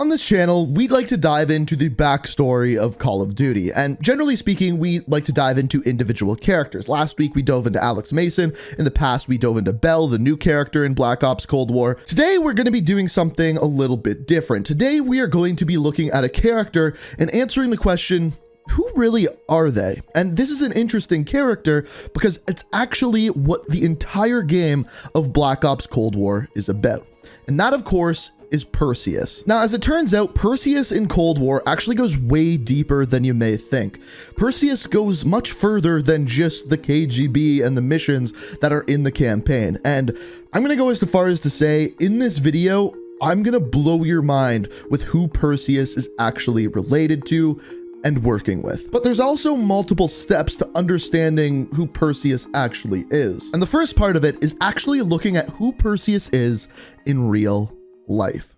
On this channel, we'd like to dive into the backstory of Call of Duty, and generally speaking, we like to dive into individual characters. Last week, we dove into Alex Mason. In the past, we dove into Bell, the new character in Black Ops Cold War. Today, we're going to be doing something a little bit different. Today, we are going to be looking at a character and answering the question, who really are they? And this is an interesting character because it's actually what the entire game of Black Ops Cold War is about. And that, of course, is Perseus. Now, as it turns out, Perseus in Cold War actually goes way deeper than you may think. Perseus goes much further than just the KGB and the missions that are in the campaign. And I'm gonna go as far as to say, in this video, I'm gonna blow your mind with who Perseus is actually related to and working with. But there's also multiple steps to understanding who Perseus actually is. And the first part of it is actually looking at who Perseus is in real life.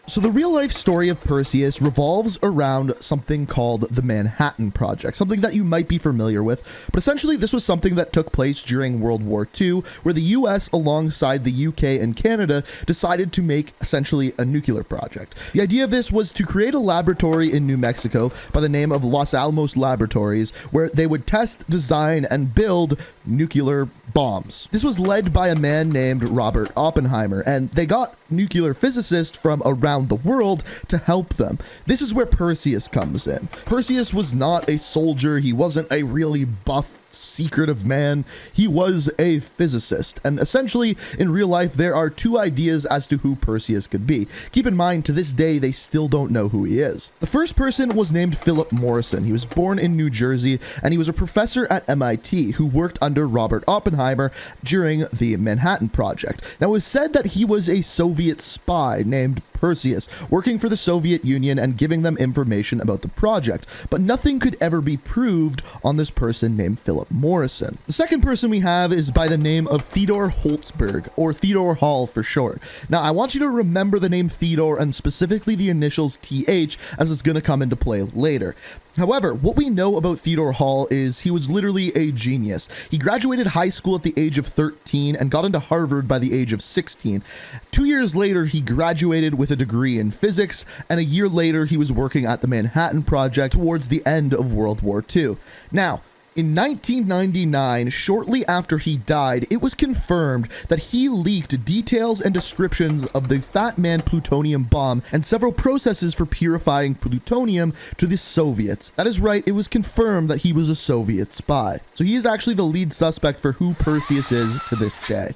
So the real life story of Perseus revolves around something called the Manhattan Project, something that you might be familiar with, but essentially this was something that took place during World War II, where the US alongside the UK and Canada decided to make essentially a nuclear project. The idea of this was to create a laboratory in New Mexico by the name of Los Alamos Laboratories, where they would test, design, and build nuclear bombs. This was led by a man named Robert Oppenheimer, and they got nuclear physicists from around the world to help them. This is where Perseus comes in. Perseus was not a soldier. He wasn't a really buff, secretive man. He was a physicist, and essentially in real life there are two ideas as to who Perseus could be. Keep in mind, to this day they still don't know who he is. The first person was named Philip Morrison. He was born in New Jersey, and he was a professor at MIT who worked under Robert Oppenheimer during the Manhattan Project. Now, it was said that he was a Soviet spy named Perseus, working for the Soviet Union and giving them information about the project, but nothing could ever be proved on this person named Philip Morrison. The second person we have is by the name of Theodore Holtzberg, or Theodore Hall for short. Now, I want you to remember the name Theodore and specifically the initials TH, as it's going to come into play later. However, what we know about Theodore Hall is he was literally a genius. He graduated high school at the age of 13 and got into Harvard by the age of 16. 2 years later, he graduated with a degree in physics, and a year later, he was working at the Manhattan Project towards the end of World War II. Now, in 1999, shortly after he died, it was confirmed that he leaked details and descriptions of the Fat Man plutonium bomb and several processes for purifying plutonium to the Soviets. That is right, it was confirmed that he was a Soviet spy. So he is actually the lead suspect for who Perseus is to this day.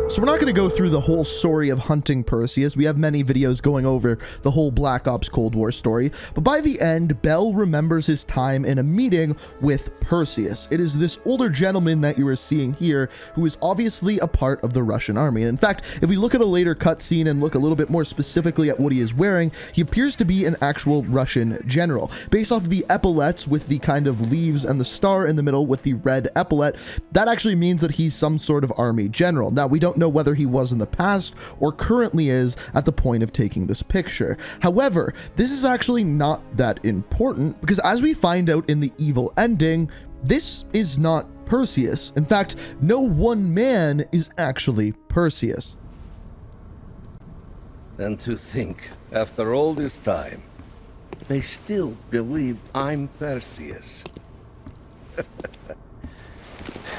So we're not going to go through the whole story of hunting Perseus. We have many videos going over the whole Black Ops Cold War story. But by the end, Bell remembers his time in a meeting with Perseus. It is this older gentleman that you are seeing here who is obviously a part of the Russian army. And in fact, if we look at a later cutscene and look a little bit more specifically at what he is wearing, he appears to be an actual Russian general. Based off of the epaulets with the kind of leaves and the star in the middle with the red epaulet, that actually means that he's some sort of army general. Now, we don't know whether he was in the past or currently is at the point of taking this picture. However, this is actually not that important because as we find out in the evil ending, this is not Perseus. In fact, no one man is actually Perseus. And to think, after all this time, they still believe I'm Perseus.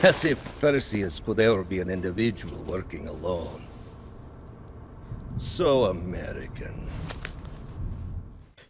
As if Perseus could ever be an individual working alone. So American.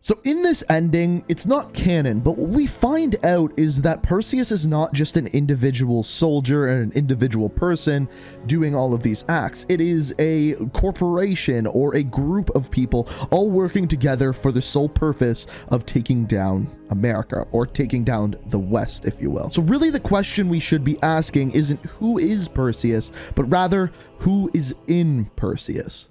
So in this ending, it's not canon, but what we find out is that Perseus is not just an individual soldier and an individual person doing all of these acts. It is a corporation or a group of people all working together for the sole purpose of taking down America, or taking down the West, if you will. So really the question we should be asking isn't who is Perseus, but rather who is in Perseus.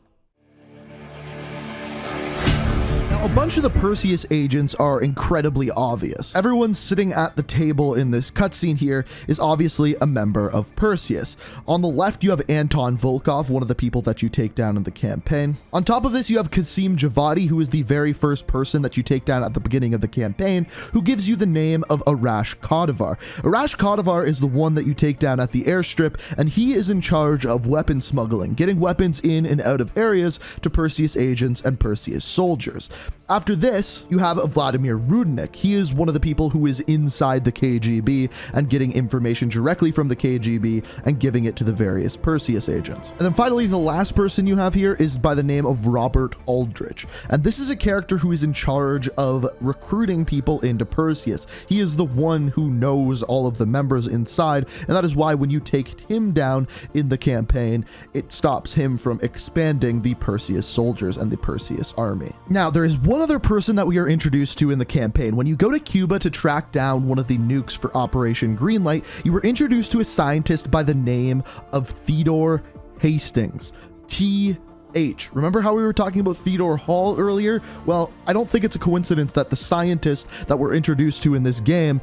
Now, a bunch of the Perseus agents are incredibly obvious. Everyone sitting at the table in this cutscene here is obviously a member of Perseus. On the left, you have Anton Volkov, one of the people that you take down in the campaign. On top of this, you have Kasim Javadi, who is the very first person that you take down at the beginning of the campaign, who gives you the name of Arash Kadivar. Arash Kadivar is the one that you take down at the airstrip, and he is in charge of weapon smuggling, getting weapons in and out of areas to Perseus agents and Perseus soldiers. After this, you have Vladimir Rudenik. He is one of the people who is inside the KGB and getting information directly from the KGB and giving it to the various Perseus agents. And then finally, the last person you have here is by the name of Robert Aldrich. And this is a character who is in charge of recruiting people into Perseus. He is the one who knows all of the members inside, and that is why when you take him down in the campaign, it stops him from expanding the Perseus soldiers and the Perseus army. Now, there is one other person that we are introduced to in the campaign. When you go to Cuba to track down one of the nukes for Operation Greenlight, you were introduced to a scientist by the name of Theodore Hastings. Remember how we were talking about Theodore Hall earlier? Well, I don't think it's a coincidence that the scientist that we're introduced to in this game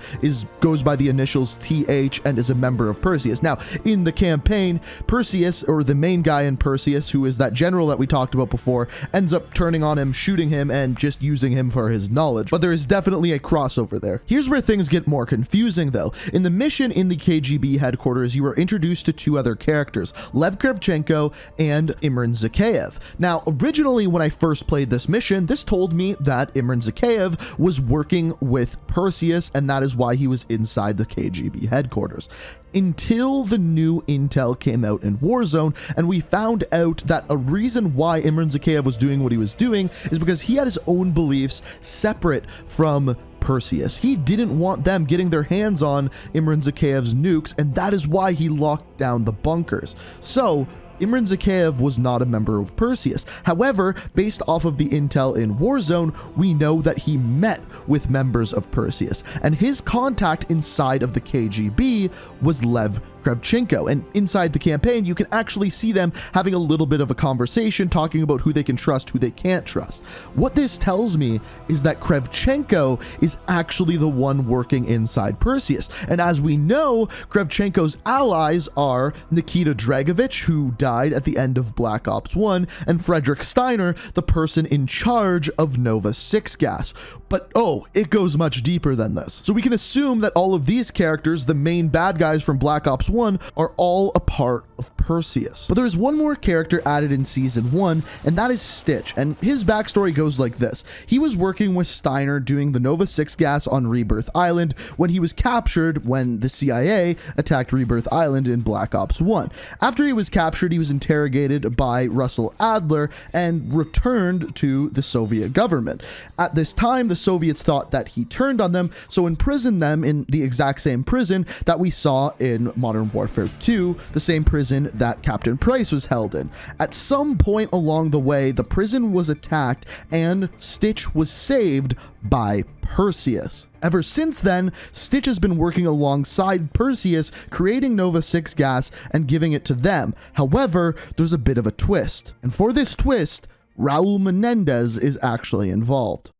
goes by the initials TH and is a member of Perseus. Now, in the campaign, Perseus, or the main guy in Perseus, who is that general that we talked about before, ends up turning on him, shooting him, and just using him for his knowledge. But there is definitely a crossover there. Here's where things get more confusing, though. In the mission in the KGB headquarters, you are introduced to two other characters, Lev Kravchenko and Imran Zakhaev. Now, originally when I first played this mission, this told me that Imran Zakhaev was working with Perseus, and that is why he was inside the KGB headquarters. Until the new intel came out in Warzone, and we found out that a reason why Imran Zakhaev was doing what he was doing is because he had his own beliefs separate from Perseus. He didn't want them getting their hands on Imran Zakhaev's nukes, and that is why he locked down the bunkers. So, Imran Zakhaev was not a member of Perseus. However, based off of the intel in Warzone, we know that he met with members of Perseus, and his contact inside of the KGB was Lev Kravchenko. And inside the campaign, you can actually see them having a little bit of a conversation, talking about who they can trust, who they can't trust. What this tells me is that Kravchenko is actually the one working inside Perseus. And as we know, Kravchenko's allies are Nikita Dragovich, who died at the end of Black Ops 1, and Frederick Steiner, the person in charge of Nova 6 gas. But it goes much deeper than this. So we can assume that all of these characters, the main bad guys from Black Ops 1, are all a part of Perseus. But there is one more character added in Season 1, and that is Stitch, and his backstory goes like this. He was working with Steiner doing the Nova 6 gas on Rebirth Island when he was captured when the CIA attacked Rebirth Island in Black Ops 1. After he was captured, he was interrogated by Russell Adler and returned to the Soviet government. At this time, the Soviets thought that he turned on them, so imprisoned them in the exact same prison that we saw in Modern Warfare 2, the same prison that Captain Price was held in. At some point along the way, the prison was attacked and Stitch was saved by Perseus. Ever since then, Stitch has been working alongside Perseus, creating Nova 6 gas and giving it to them. However, there's a bit of a twist. And for this twist, Raul Menendez is actually involved.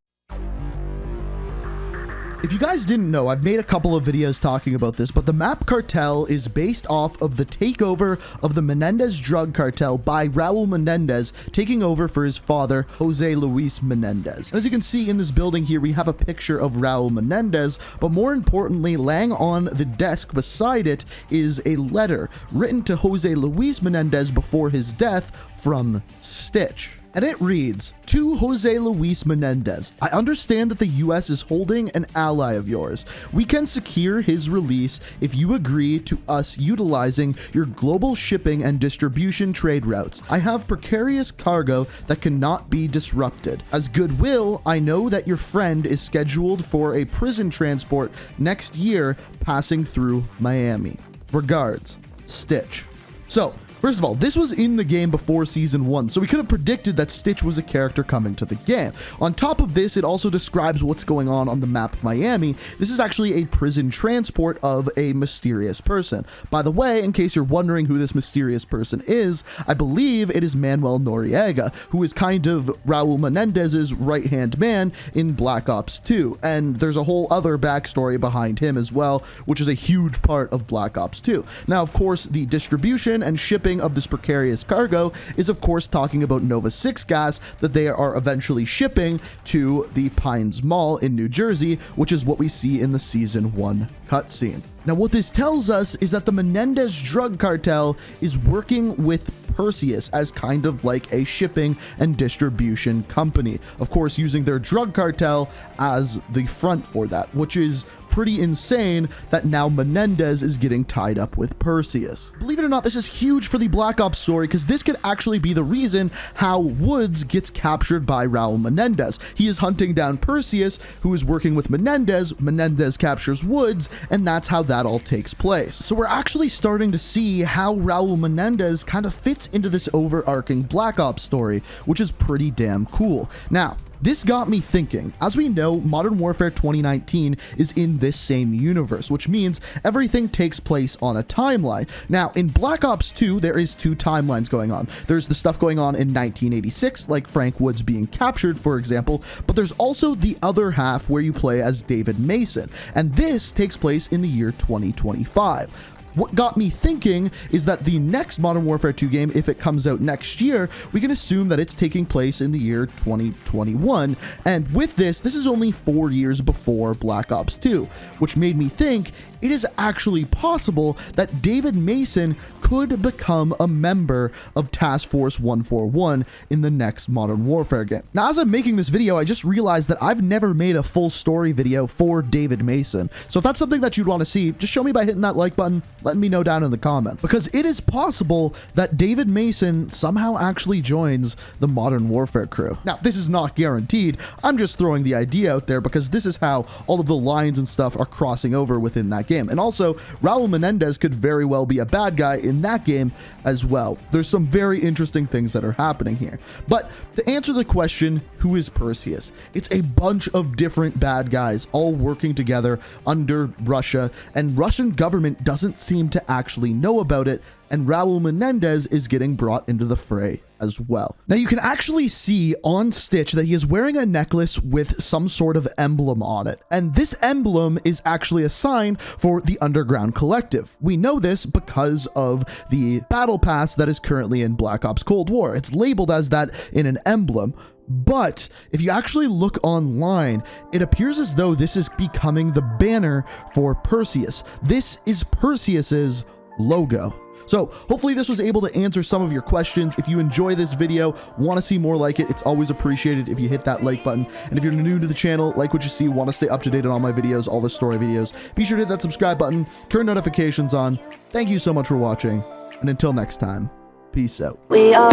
If you guys didn't know, I've made a couple of videos talking about this, but the map cartel is based off of the takeover of the Menendez drug cartel by Raul Menendez taking over for his father, Jose Luis Menendez. As you can see in this building here, we have a picture of Raul Menendez, but more importantly, laying on the desk beside it is a letter written to Jose Luis Menendez before his death from Stitch. And it reads, "To Jose Luis Menendez, I understand that the US is holding an ally of yours. We can secure his release if you agree to us utilizing your global shipping and distribution trade routes. I have precarious cargo that cannot be disrupted. As goodwill, I know that your friend is scheduled for a prison transport next year passing through Miami. Regards, Stitch." So, First of all, this was in the game before Season 1, so we could have predicted that Stitch was a character coming to the game. On top of this, it also describes what's going on the map of Miami. This is actually a prison transport of a mysterious person. By the way, in case you're wondering who this mysterious person is, I believe it is Manuel Noriega, who is kind of Raul Menendez's right-hand man in Black Ops 2, and there's a whole other backstory behind him as well, which is a huge part of Black Ops 2. Now, of course, the distribution and shipping of this precarious cargo is of course talking about Nova 6 gas that they are eventually shipping to the Pines Mall in New Jersey, which is what we see in the Season 1 cutscene. Now, what this tells us is that the Menendez drug cartel is working with Perseus as kind of like a shipping and distribution company. Of course, using their drug cartel as the front for that, which is pretty insane that now Menendez is getting tied up with Perseus. Believe it or not, this is huge for the Black Ops story because this could actually be the reason how Woods gets captured by Raul Menendez. He is hunting down Perseus, who is working with Menendez. Menendez captures Woods, and that's how that all takes place. So we're actually starting to see how Raul Menendez kind of fits into this overarching Black Ops story, which is pretty damn cool. Now, this got me thinking. As we know, Modern Warfare 2019 is in this same universe, which means everything takes place on a timeline. Now, in Black Ops 2, there is two timelines going on. There's the stuff going on in 1986, like Frank Woods being captured, for example, but there's also the other half where you play as David Mason, and this takes place in the year 2025. What got me thinking is that the next Modern Warfare 2 game, if it comes out next year, we can assume that it's taking place in the year 2021. And with this is only 4 years before Black Ops 2, which made me think it is actually possible that David Mason could become a member of Task Force 141 in the next Modern Warfare game. Now, as I'm making this video, I just realized that I've never made a full story video for David Mason. So if that's something that you'd want to see, just show me by hitting that like button, letting me know down in the comments, because it is possible that David Mason somehow actually joins the Modern Warfare crew. Now, this is not guaranteed. I'm just throwing the idea out there because this is how all of the lines and stuff are crossing over within that game. And also, Raul Menendez could very well be a bad guy in that game as well. There's some very interesting things that are happening here. But to answer the question, who is Perseus? It's a bunch of different bad guys all working together under Russia, and Russian government doesn't seem to actually know about it, and Raul Menendez is getting brought into the fray as well. Now, you can actually see on Stitch that he is wearing a necklace with some sort of emblem on it, and this emblem is actually a sign for the Underground Collective. We know this because of the battle pass that is currently in Black Ops Cold War. It's labeled as that in an emblem. But if you actually look online, it appears as though this is becoming the banner for Perseus. This is Perseus's logo. So hopefully this was able to answer some of your questions. If you enjoy this video, want to see more like it, it's always appreciated if you hit that like button. And if you're new to the channel, like what you see, want to stay up to date on all my videos, all the story videos, be sure to hit that subscribe button, turn notifications on. Thank you so much for watching, and until next time, peace out. We are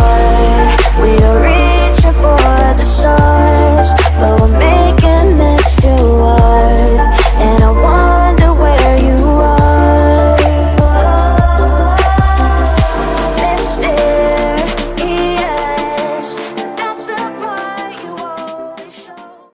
reaching for the stars, but we're making this too hard.